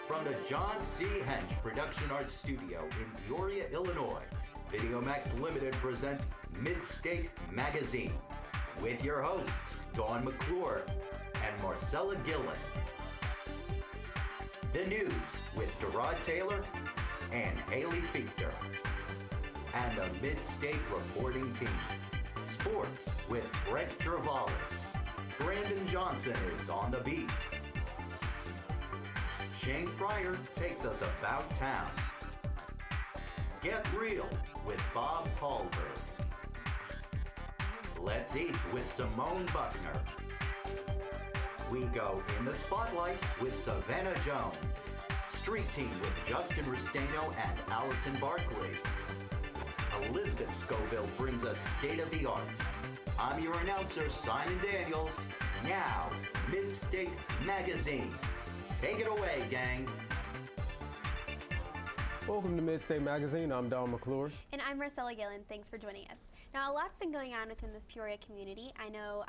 From the John C. Hench Production Arts Studio in Peoria, Illinois, VideoMax Limited presents Midstate Magazine with your hosts, Dawn McClure and Marcella Gillen. The news with Gerard Taylor and Haley Fichter. And the Midstate reporting team. Sports with Brent Travalis. Brandon Johnson is on the beat. Shane Fryer takes us about town. Get Real with Bob Hallberg. Let's Eat with Simone Buckner. We go in the spotlight with Savannah Jones. Street Team with Justin Restaino and Allison Barkley. Elizabeth Scoville brings us State of the Arts. I'm your announcer, Simon Daniels. Now, Midstate Magazine. Take it away, gang. Welcome to Midstate Magazine. I'm Dawn McClure. And I'm Marcella Gillen. Thanks for joining us. Now, a lot's been going on within this Peoria community. I know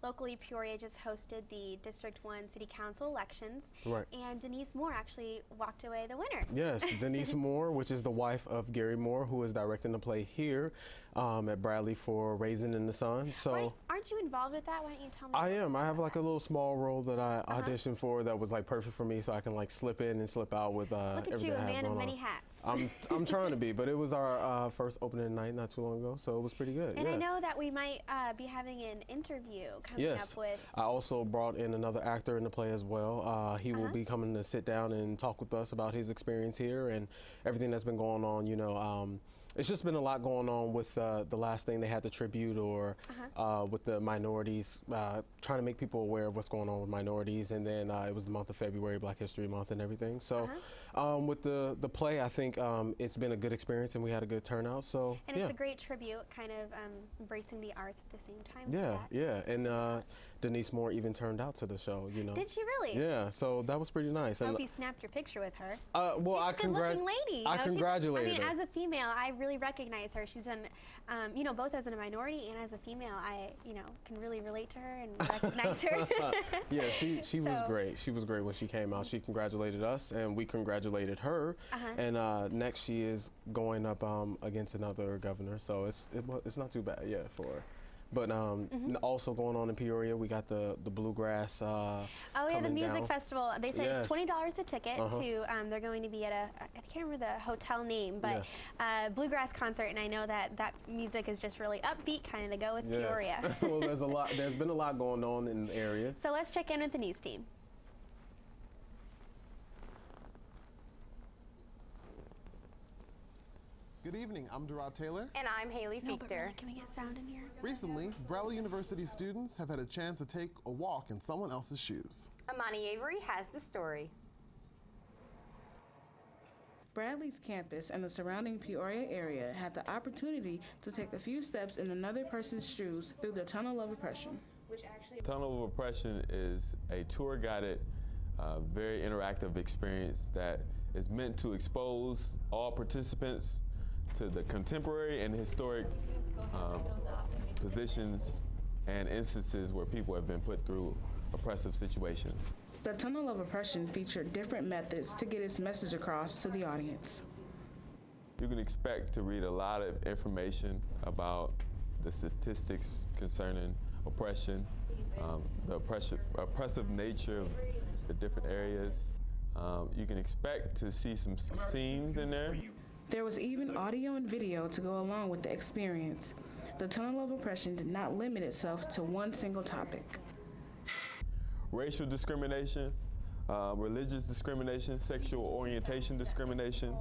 locally Peoria just hosted the District 1 City Council elections. Right. And Denise Moore actually walked away the winner. Yes, Denise Moore, which is the wife of Gary Moore, who is directing the play here at Bradley for Raisin in the Sun. So, aren't you involved with that? Why don't you tell me? I am. I have like a little small role that I auditioned for that was like perfect for me, so I can like slip in and slip out with Look at you, a man of many hats. I'm trying to be, but it was our first opening night not too long ago, so it was pretty good. And yeah. I know that we might be having an interview coming up with. I also brought in another actor in the play as well. He will be coming to sit down and talk with us about his experience here and everything that's been going on. You know, it's just been a lot going on with the last thing they had, the tribute, or with the minorities, trying to make people aware of what's going on with minorities. And then it was the month of February, Black History Month and everything. So with the play, I think it's been a good experience and we had a good turnout. So and it's a great tribute, kind of embracing the arts at the same time. Yeah. And Denise Moore even turned out to the show, you know. Did she really? Yeah, so that was pretty nice. I hope you snapped your picture with her. Well, she's a good-looking lady. I congratulated her. I mean, as a female, I really recognize her. She's done, you know, both as a minority and as a female, I, you know, can really relate to her and recognize her. Yeah, she was great. She was great when she came out. She congratulated us, and we congratulated her. And next, she is going up against another governor, so it's not too bad, yeah, for her. But also going on in Peoria, we got the Bluegrass. Oh yeah, the music festival. They said it's $20 a ticket to. They're going to be at I can't remember the hotel name, but Bluegrass concert, and I know that music is just really upbeat, kind of to go with Peoria. Well, there's been a lot going on in the area. So let's check in with the news team. Good evening, I'm Gerard Taylor. And I'm Haley Fichter. Can we get sound in here? Recently, Bradley University students have had a chance to take a walk in someone else's shoes. Amani Avery has the story. Bradley's campus and the surrounding Peoria area had the opportunity to take a few steps in another person's shoes through the Tunnel of Oppression. Tunnel of Oppression is a tour-guided, very interactive experience that is meant to expose all participants to the contemporary and historic positions and instances where people have been put through oppressive situations. The Tunnel of Oppression featured different methods to get its message across to the audience. You can expect to read a lot of information about the statistics concerning oppression, the oppressive nature of the different areas. You can expect to see some scenes in there. There was even audio and video to go along with the experience. The Tunnel of Oppression did not limit itself to one single topic. Racial discrimination, religious discrimination, sexual orientation discrimination,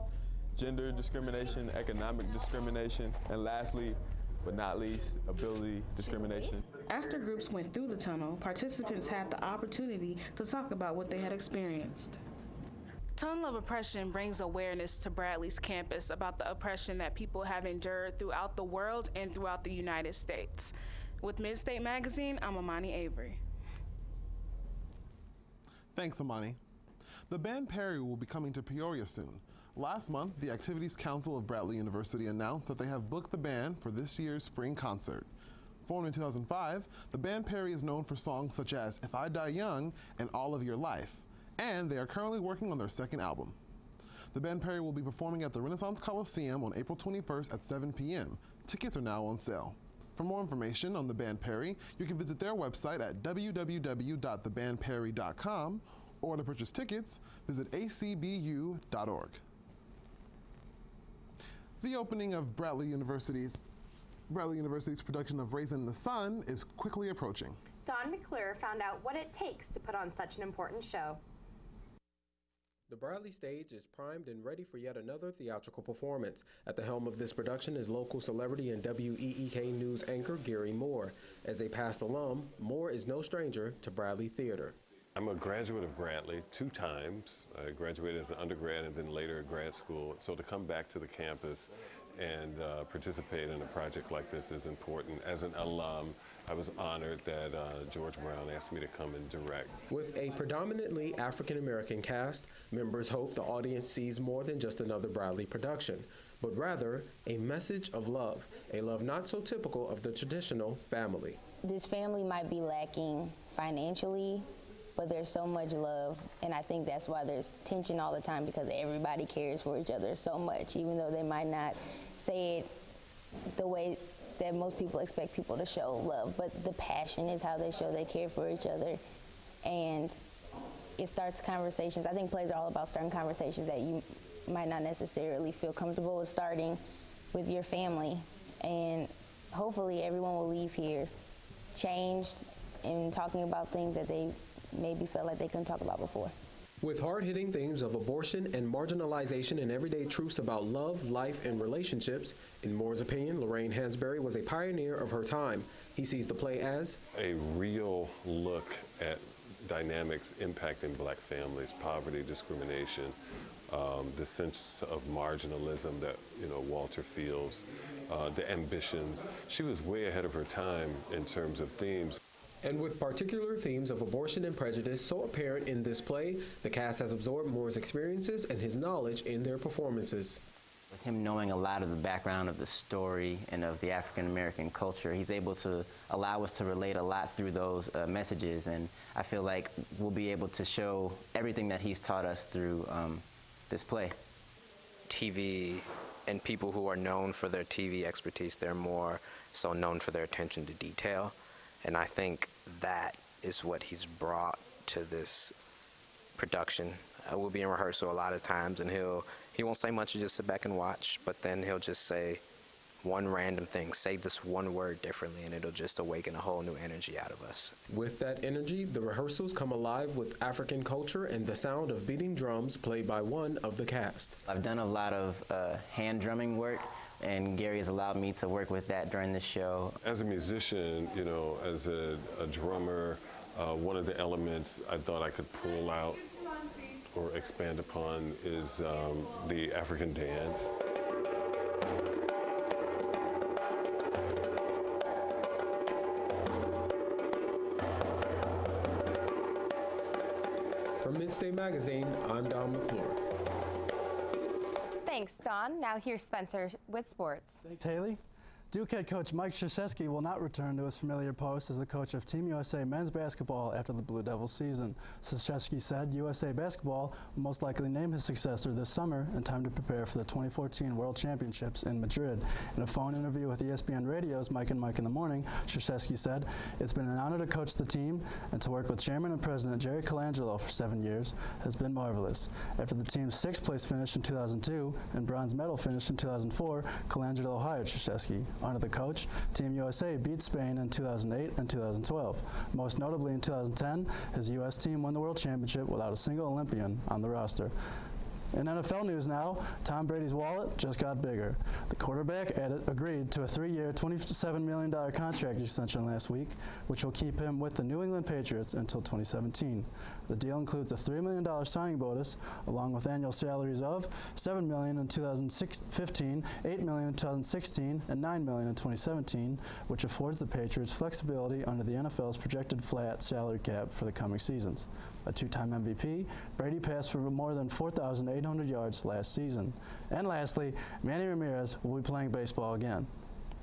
gender discrimination, economic discrimination, and lastly, but not least, ability discrimination. After groups went through the tunnel, participants had the opportunity to talk about what they had experienced. Tunnel of Oppression brings awareness to Bradley's campus about the oppression that people have endured throughout the world and throughout the United States. With Midstate Magazine, I'm Amani Avery. Thanks, Amani. The band Perry will be coming to Peoria soon. Last month, the Activities Council of Bradley University announced that they have booked the band for this year's spring concert. Formed in 2005, the band Perry is known for songs such as If I Die Young and All of Your Life. and they are currently working on their second album. The band Perry will be performing at the Renaissance Coliseum on April 21st at 7 p.m. Tickets are now on sale. For more information on the band Perry, you can visit their website at www.thebandperry.com, or to purchase tickets, visit acbu.org. The opening of Bradley University's production of Raisin the Sun is quickly approaching. Don McClure found out what it takes to put on such an important show. The Bradley stage is primed and ready for yet another theatrical performance. At the helm of this production is local celebrity and WEEK News anchor Gary Moore. As a past alum, Moore is no stranger to Bradley Theater. I'm a graduate of Bradley 2 times. I graduated as an undergrad and then later at grad school. So to come back to the campus and participate in a project like this is important. As an alum, I was honored that George Brown asked me to come and direct. With a predominantly African-American cast, members hope the audience sees more than just another Bradley production, but rather a message of love, a love not so typical of the traditional family. This family might be lacking financially, but there's so much love, and I think that's why there's tension all the time, because everybody cares for each other so much, even though they might not say it the way that most people expect people to show love, but the passion is how they show they care for each other, and it starts conversations. I think plays are all about starting conversations that you might not necessarily feel comfortable with starting with your family, and hopefully everyone will leave here changed and talking about things that they maybe felt like they couldn't talk about before. With hard-hitting themes of abortion and marginalization and everyday truths about love, life, and relationships, in Moore's opinion, Lorraine Hansberry was a pioneer of her time. He sees the play as a real look at dynamics impacting black families, poverty, discrimination, the sense of marginalism that Walter feels, the ambitions. She was way ahead of her time in terms of themes. And with particular themes of abortion and prejudice so apparent in this play, the cast has absorbed Moore's experiences and his knowledge in their performances. With him knowing a lot of the background of the story and of the African-American culture, he's able to allow us to relate a lot through those messages, and I feel like we'll be able to show everything that he's taught us through this play. TV and people who are known for their TV expertise, they're more so known for their attention to detail. And I think that is what he's brought to this production. We'll be in rehearsal a lot of times, and he won't say much, he'll just sit back and watch, but then he'll just say one random thing, say this one word differently, and it'll just awaken a whole new energy out of us. With that energy, the rehearsals come alive with African culture and the sound of beating drums played by one of the cast. I've done a lot of hand drumming work, and Gary has allowed me to work with that during the show. As a musician, as a drummer, one of the elements I thought I could pull out or expand upon is the African dance. From Midstate Magazine, I'm Don McClure. Thanks, Don. Now here's Spencer with sports. Thanks, Haley. Duke head coach Mike Krzyzewski will not return to his familiar post as the coach of Team USA men's basketball after the Blue Devils season. Krzyzewski said USA basketball will most likely name his successor this summer in time to prepare for the 2014 World Championships in Madrid. In a phone interview with ESPN Radio's Mike and Mike in the Morning, Krzyzewski said, "It's been an honor to coach the team, and to work with Chairman and President Jerry Colangelo for 7 years has been marvelous." After the team's 6th place finish in 2002 and bronze medal finish in 2004, Colangelo hired Krzyzewski. Under the coach, Team USA beat Spain in 2008 and 2012. Most notably in 2010, his U.S. team won the World Championship without a single Olympian on the roster. In NFL news now, Tom Brady's wallet just got bigger. The quarterback agreed to a 3-year, $27 million contract extension last week, which will keep him with the New England Patriots until 2017. The deal includes a $3 million signing bonus, along with annual salaries of $7 million in 2015, $8 million in 2016, and $9 million in 2017, which affords the Patriots flexibility under the NFL's projected flat salary cap for the coming seasons. A 2-time MVP, Brady passed for more than 4,800 yards last season. And lastly, Manny Ramirez will be playing baseball again.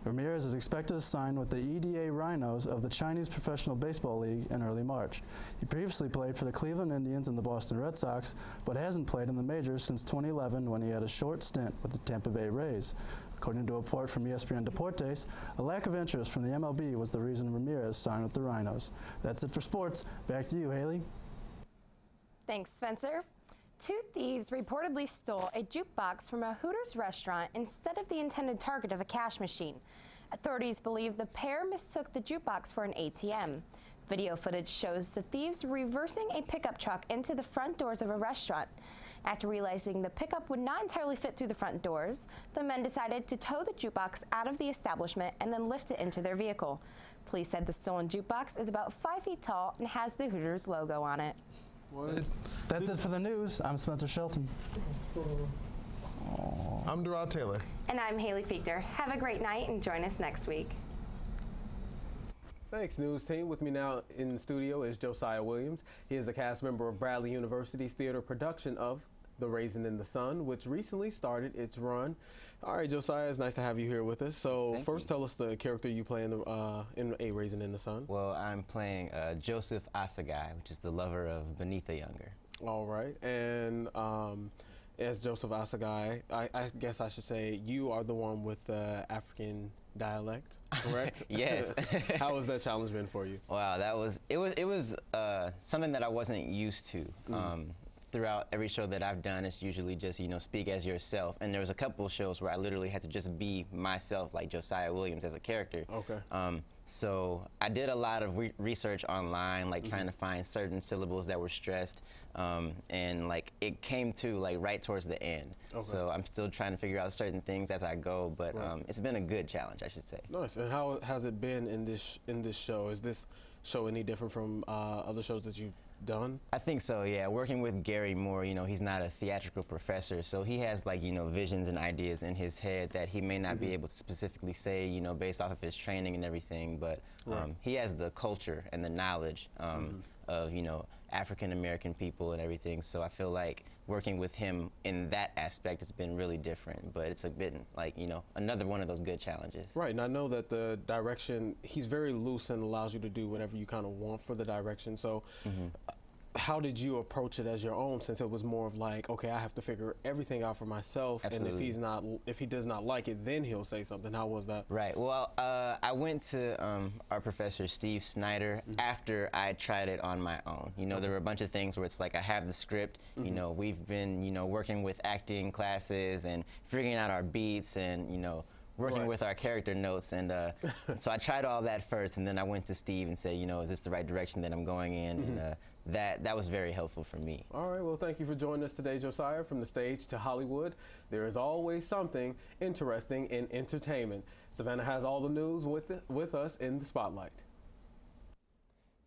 Ramirez is expected to sign with the EDA Rhinos of the Chinese Professional Baseball League in early March. He previously played for the Cleveland Indians and the Boston Red Sox, but hasn't played in the majors since 2011 when he had a short stint with the Tampa Bay Rays. According to a report from ESPN Deportes, a lack of interest from the MLB was the reason Ramirez signed with the Rhinos. That's it for sports. Back to you, Haley. Thanks, Spencer. Two thieves reportedly stole a jukebox from a Hooters restaurant instead of the intended target of a cash machine. Authorities believe the pair mistook the jukebox for an ATM. Video footage shows the thieves reversing a pickup truck into the front doors of a restaurant. After realizing the pickup would not entirely fit through the front doors, the men decided to tow the jukebox out of the establishment and then lift it into their vehicle. Police said the stolen jukebox is about 5 feet tall and has the Hooters logo on it. That's it for the news. I'm Spencer Shelton. I'm Durrell Taylor. And I'm Haley Fichter. Have a great night and join us next week. Thanks, news team. With me now in the studio is Josiah Williams. He is a cast member of Bradley University's theater production of The Raisin in the Sun, which recently started its run. All right, Josiah, it's nice to have you here with us. So first, tell us the character you play in A Raisin in the Sun. Well, I'm playing Joseph Asagai, which is the lover of Beneath the Younger. All right, and as Joseph Asagai, I guess I should say you are the one with the African dialect, correct? Yes. How has that challenge been for you? Wow, it was something that I wasn't used to. Throughout every show that I've done, it's usually just, speak as yourself. And there was a couple of shows where I literally had to just be myself, like Josiah Williams as a character. Okay. So I did a lot of research online, like trying to find certain syllables that were stressed. And like it came to like right towards the end. Okay. So I'm still trying to figure out certain things as I go, but it's been a good challenge, I should say. Nice. And how has it been in this show? Is this show any different from other shows that you've done? I think so, yeah. Working with Gary Moore, he's not a theatrical professor, so he has like, visions and ideas in his head that he may not be able to specifically say, based off of his training and everything, but he has the culture and the knowledge of, African American people and everything, so I feel like working with him in that aspect has been really different, but it's been like, another one of those good challenges. Right, and I know that the direction, he's very loose and allows you to do whatever you kind of want for the direction, so how did you approach it as your own, since it was more of like, okay, I have to figure everything out for myself, Absolutely. And if he does not like it, then he'll say something. How was that? Right, well, I went to our professor, Steve Snyder, after I tried it on my own. There were a bunch of things where it's like, I have the script, we've been, working with acting classes and figuring out our beats and, working with our character notes, and so I tried all that first, and then I went to Steve and said, is this the right direction that I'm going in? And that was very helpful for me. All right, well, thank you for joining us today, Josiah. From the stage to Hollywood, there is always something interesting in entertainment. Savannah has all the news with us in the spotlight.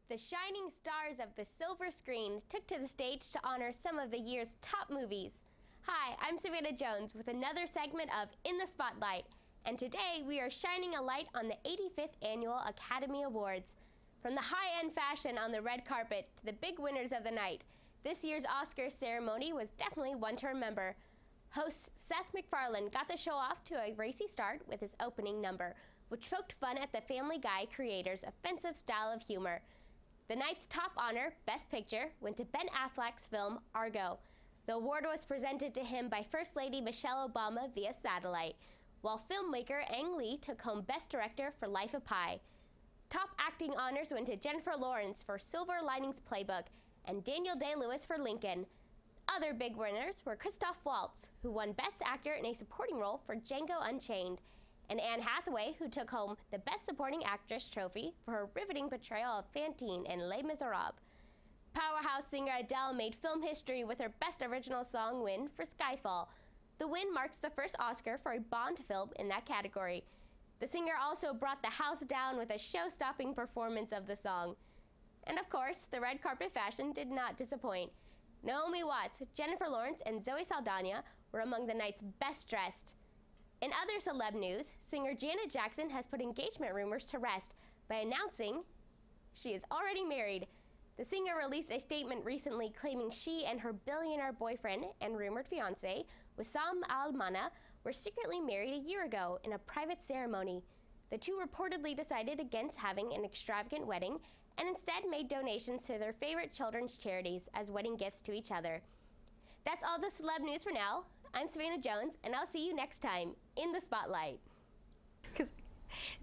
The shining stars of the silver screen took to the stage to honor some of the year's top movies. Hi, I'm Savannah Jones with another segment of In the Spotlight. And today we are shining a light on the 85th Annual Academy Awards. From the high-end fashion on the red carpet to the big winners of the night, this year's Oscars ceremony was definitely one to remember. Host Seth MacFarlane got the show off to a racy start with his opening number, which poked fun at the Family Guy creator's offensive style of humor. The night's top honor, Best Picture, went to Ben Affleck's film Argo. The award was presented to him by First Lady Michelle Obama via satellite, while filmmaker Ang Lee took home Best Director for Life of Pi. Top acting honors went to Jennifer Lawrence for Silver Linings Playbook and Daniel Day-Lewis for Lincoln. Other big winners were Christoph Waltz, who won Best Actor in a Supporting Role for Django Unchained, and Anne Hathaway, who took home the Best Supporting Actress trophy for her riveting portrayal of Fantine in Les Miserables. Powerhouse singer Adele made film history with her Best Original Song win for Skyfall. The win marks the first Oscar for a Bond film in that category. The singer also brought the house down with a show-stopping performance of the song. And of course, the red carpet fashion did not disappoint. Naomi Watts, Jennifer Lawrence, and Zoe Saldana were among the night's best dressed. In other celeb news, singer Janet Jackson has put engagement rumors to rest by announcing she is already married. The singer released a statement recently claiming she and her billionaire boyfriend and rumored fiancé, Wissam Al-Mana, were secretly married a year ago in a private ceremony. The two reportedly decided against having an extravagant wedding and instead made donations to their favorite children's charities as wedding gifts to each other. That's all the celeb news for now. I'm Savannah Jones, and I'll see you next time in the Spotlight.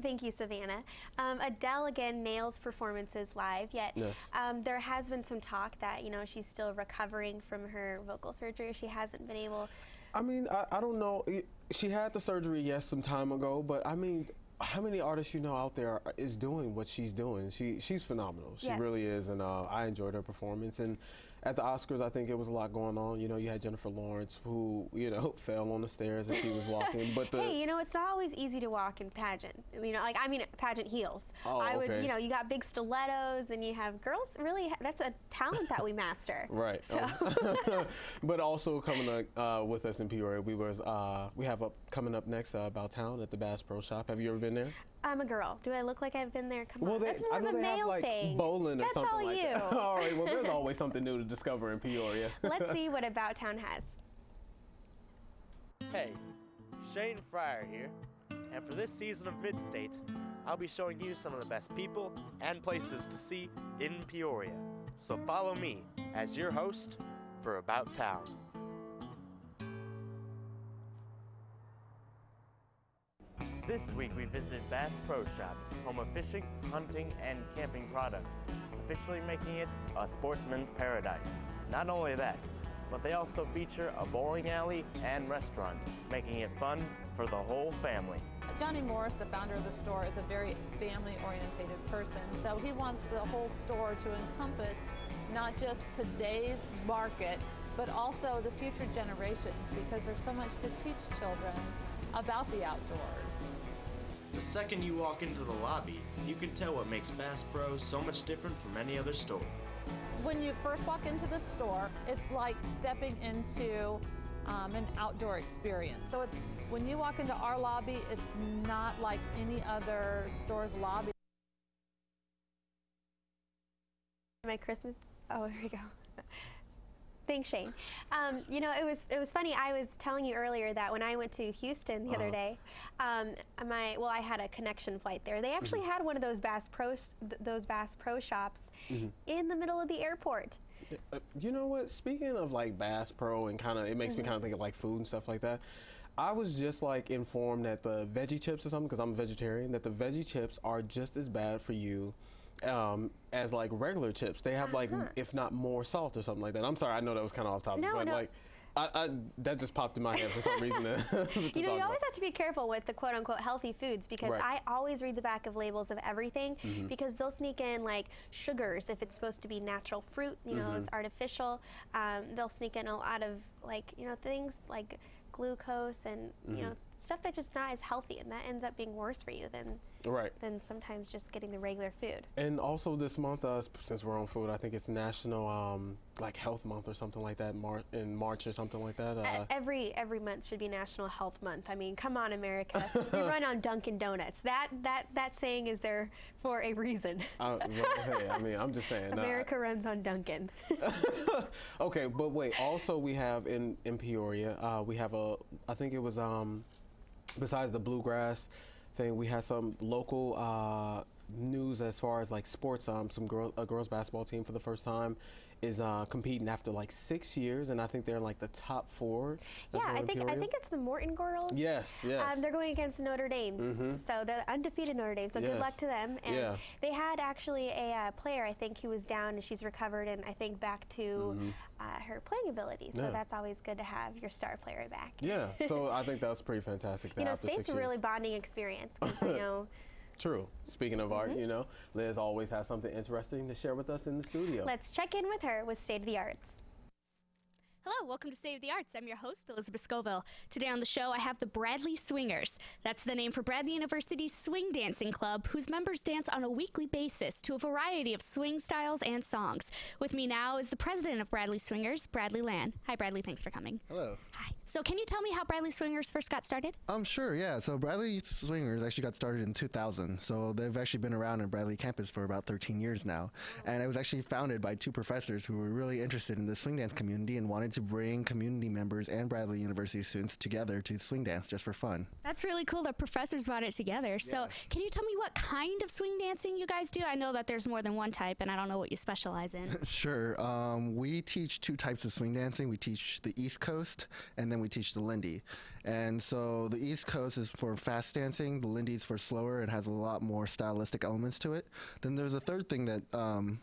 Thank you, Savannah. Adele again nails performances live, yet yes. There has been some talk that, you know, she's still recovering from her vocal surgery. She hasn't been able. I mean, I don't know. She had the surgery, yes, some time ago, but I mean, how many artists you know out there is doing what she's doing? She's phenomenal. She yes. really is, and I enjoyed her performance. And at the Oscars, I think it was a lot going on. You know, you had Jennifer Lawrence, who, you know, fell on the stairs as she was walking. But hey, you know, it's not always easy to walk in pageant. You know, like, I mean, pageant heels. Oh, I would, okay. you know, you got big stilettos, and you have girls. Really, that's a talent that we master. Right. So. But also coming up with us in Peoria, we have coming up next About Town at the Bass Pro Shop. Have you ever been there? I'm a girl. Do I look like I've been there? Come well, on. That's more of a male like thing. Bowling or that's something all like you. That. All right. Well, there's always something new to discover in Peoria. Let's see what About Town has. Hey, Shane Fryer here, and for this season of Midstate, I'll be showing you some of the best people and places to see in Peoria. So follow me as your host for About Town. This week we visited Bass Pro Shop, home of fishing, hunting, and camping products, officially making it a sportsman's paradise. Not only that, but they also feature a bowling alley and restaurant, making it fun for the whole family. Johnny Morris, the founder of the store, is a very family-oriented person, so he wants the whole store to encompass not just today's market, but also the future generations, because there's so much to teach children about the outdoors. The second you walk into the lobby, you can tell what makes Bass Pro so much different from any other store. When you first walk into the store, it's like stepping into an outdoor experience. So when you walk into our lobby, it's not like any other store's lobby. My Christmas, oh, here we go. Thanks, Shane. You know, it was funny. I was telling you earlier that when I went to Houston the other day, I had a connection flight there. They actually had one of those Bass Pro shops in the middle of the airport. You know what? Speaking of like Bass Pro and it makes me kind of think of like food and stuff like that. I was just like informed that the veggie chips or something, because I'm a vegetarian, that the veggie chips are just as bad for you as like regular chips. They have like, if not more salt or something like that. I'm sorry, I know that was kind of off topic, but like, that just popped in my head for some reason. You know, you always have to be careful with the quote-unquote healthy foods, because I always read the back of labels of everything, because they'll sneak in like sugars if it's supposed to be natural fruit. You know, it's artificial. They'll sneak in a lot of like, you know, things like glucose and you know, stuff that's just not as healthy, and that ends up being worse for you than sometimes just getting the regular food. And also this month, since we're on food, I think it's National like Health Month or something like that, in March or something like that. Every month should be National Health Month. I mean, come on, America. We run on Dunkin' Donuts. That saying is there for a reason. Well, hey, I mean, I'm just saying. America runs on Dunkin'. Okay, but wait. Also, we have in Peoria, we have I think it was besides the bluegrass thing, we had some local news as far as like sports. A girls basketball team for the first time is competing after like 6 years, and I think they're in like the top 4. Yeah, I think it's the Morton girls. Yes. They're going against Notre Dame, so the undefeated Notre Dame. So good luck to them. And they had actually a player, I think, who was down, and she's recovered, and I think back to her playing ability. So that's always good to have your star player back. Yeah. So I think that's pretty fantastic. You know, State's a really bonding experience, because you know. True. Speaking of art, you know, Liz always has something interesting to share with us in the studio. Let's check in with her with State of the Arts. Hello, welcome to State of the Arts. I'm your host, Elizabeth Scoville. Today on the show, I have the Bradley Swingers. That's the name for Bradley University's swing dancing club, whose members dance on a weekly basis to a variety of swing styles and songs. With me now is the president of Bradley Swingers, Bradley Land. Hi, Bradley. Thanks for coming. Hello. Hi. So can you tell me how Bradley Swingers first got started? Sure, yeah. So Bradley Swingers actually got started in 2000. So they've actually been around in Bradley campus for about 13 years now. And it was actually founded by 2 professors who were really interested in the swing dance community and wanted to bring community members and Bradley University students together to swing dance just for fun. That's really cool that professors brought it together. So can you tell me what kind of swing dancing you guys do? I know that there's more than one type, and I don't know what you specialize in. Sure. We teach two types of swing dancing. We teach the East Coast, and then we teach the Lindy. And so the East Coast is for fast dancing, the Lindy is for slower and has a lot more stylistic elements to it. Then there's a third thing that,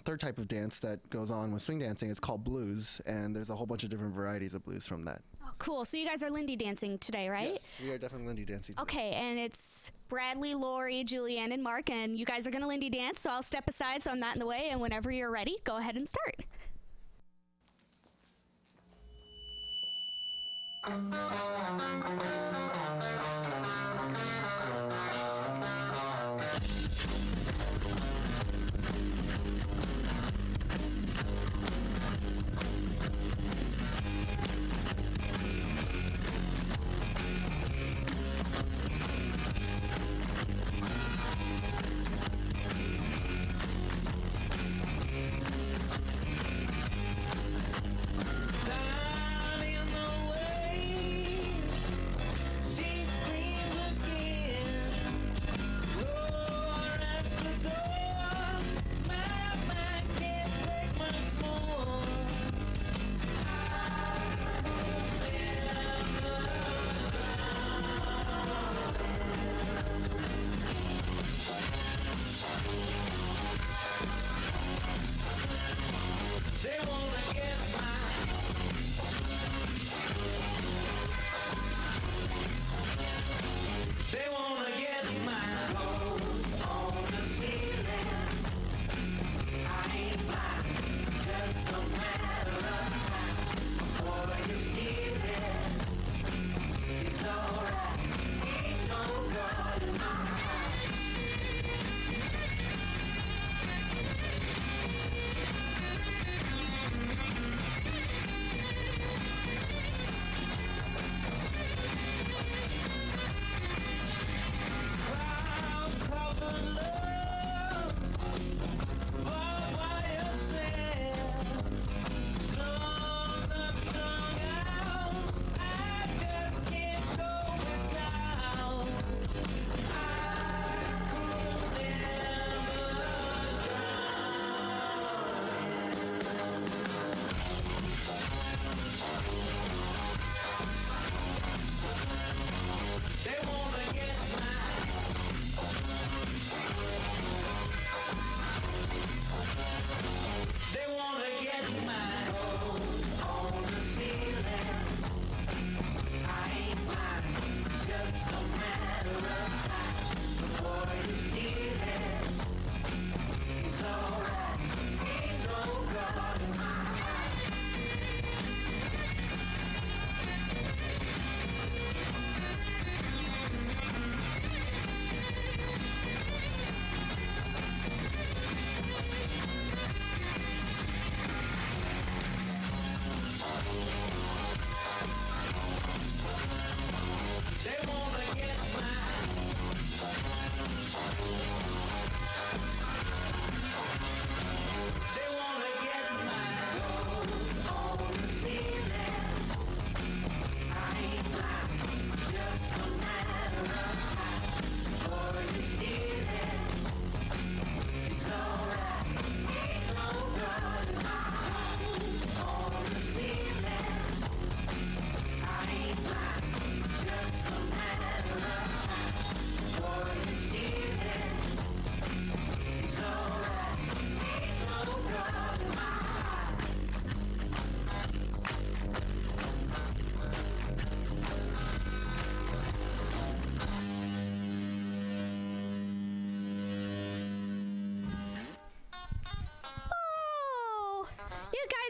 third type of dance that goes on with swing dancing. It's called blues, and there's a whole bunch of different varieties of blues from that. Oh, cool. So you guys are Lindy dancing today, right? Yes, we are definitely Lindy dancing today. Okay, and it's Bradley, Lori, Julianne, and Mark, and you guys are going to Lindy dance, so I'll step aside so I'm not in the way, and whenever you're ready, go ahead and start.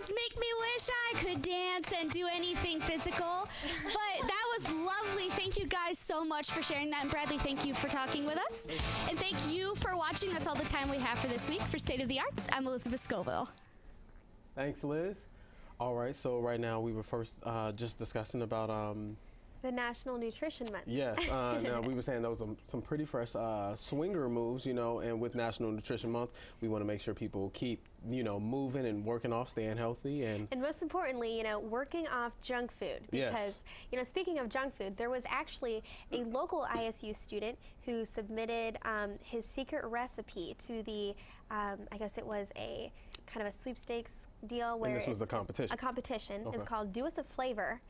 Make me wish I could dance and do anything physical, but that was lovely. Thank you guys so much for sharing that, and Bradley, thank you for talking with us, and thank you for watching. That's all the time we have for this week. For State of the Arts, I'm Elizabeth Scoville. Thanks, Liz. All right, so right now we were first just discussing about The National Nutrition Month. Yes. Now, we were saying those are some pretty fresh swinger moves, you know, and with National Nutrition Month, we want to make sure people keep, you know, moving and working off, staying healthy. And most importantly, you know, working off junk food. Because, you know, speaking of junk food, there was actually a local ISU student who submitted his secret recipe to the, I guess it was a kind of a sweepstakes deal where and this was the competition. A competition. It's called Do Us a Flavor,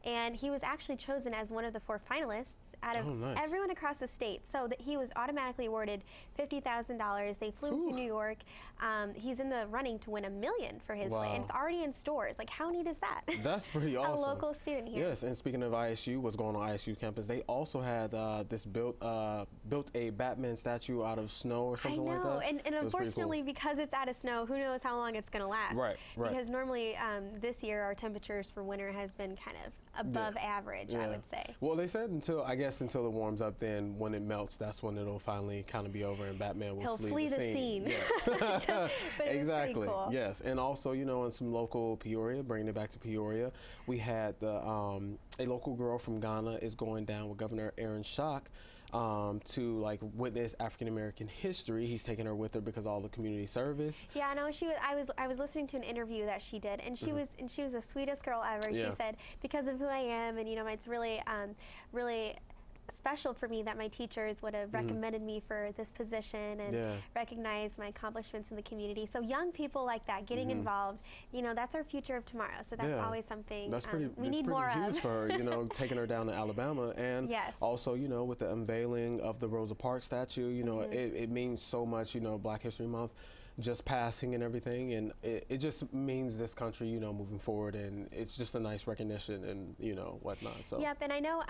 and he was actually chosen as one of the 4 finalists out of everyone across the state. So that he was automatically awarded $50,000. They flew him to New York. He's in the running to win $1 million for his and it's already in stores. Like, how neat is that? That's pretty awesome. A local student here. Yes, and speaking of ISU, what's going on ISU campus? They also had this built a Batman statue out of snow or something like that. And unfortunately, because it's out of snow, who knows how long it's going to last? Right. Because normally this year our temperatures for winter has been kind of above average, I would say. Well, they said until it warms up, then when it melts, that's when it'll finally kind of be over and Batman will flee the scene. Yeah. But exactly. Cool. Yes, and also, you know, in some local Peoria, bringing it back to Peoria, we had a local girl from Ghana is going down with Governor Aaron Schock to like witness African American history. He's taking her with her because all the community service. Yeah, no, I was listening to an interview that she did, and she was the sweetest girl ever. Yeah. She said, because of who I am, and you know, it's really really special for me that my teachers would have recommended me for this position and recognized my accomplishments in the community. So young people like that getting involved, you know, that's our future of tomorrow. So that's always something we need more huge of. for her, you know, taking her down to Alabama, and also, you know, with the unveiling of the Rosa Parks statue, you know, it means so much, you know, Black History Month just passing and everything, and it just means this country, you know, moving forward, and it's just a nice recognition and, you know, whatnot. So yep, and I know,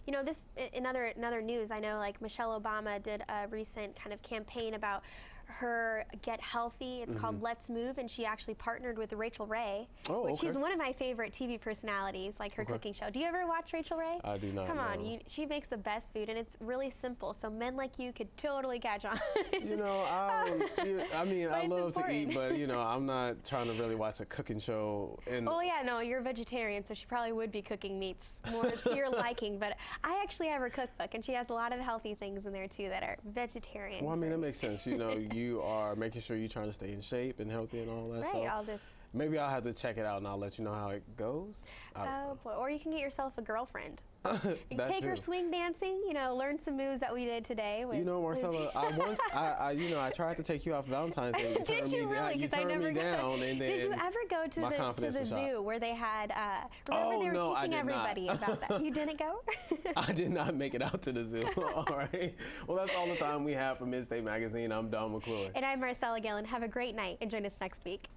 you know, this in other news, I know like Michelle Obama did a recent kind of campaign about her Get Healthy. It's called Let's Move, and she actually partnered with Rachel Ray, which she's one of my favorite TV personalities, like her cooking show. Do you ever watch Rachel Ray? I do not. Come on, she makes the best food, and it's really simple, so men like you could totally catch on. You know, I mean, I love to eat, but, you know, I'm not trying to really watch a cooking show. And oh yeah, no, you're a vegetarian, so she probably would be cooking meats more to your liking, but I actually have her cookbook, and she has a lot of healthy things in there too that are vegetarian. Well, I mean, that makes sense. You know, you are making sure you're trying to stay in shape and healthy and all that. Right, so all this. Maybe I'll have to check it out and I'll let you know how it goes. Oh boy, or you can get yourself a girlfriend. You That take her too. swing dancing, you know, learn some moves that we did today. With You know, Marcella, I tried to take you out for Valentine's Day. Did you really? You Because I turned never me down, and then did you ever go to the zoo where they had? Remember they were teaching everybody about that. You didn't go? I did not make it out to the zoo. All right. Well, that's all the time we have for Midstate Magazine. I'm Don McClure. And I'm Marcella Gillen. Have a great night and join us next week.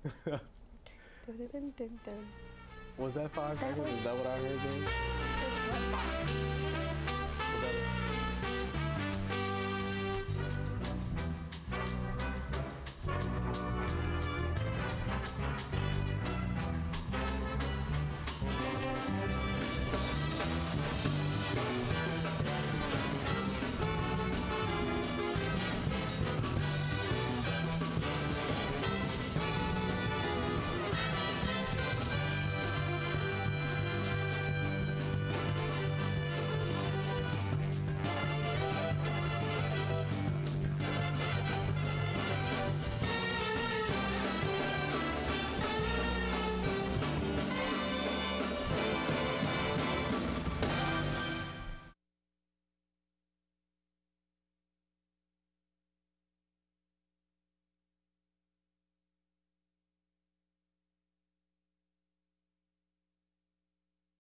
Was that 5 seconds? Is that what I heard then? Just what box?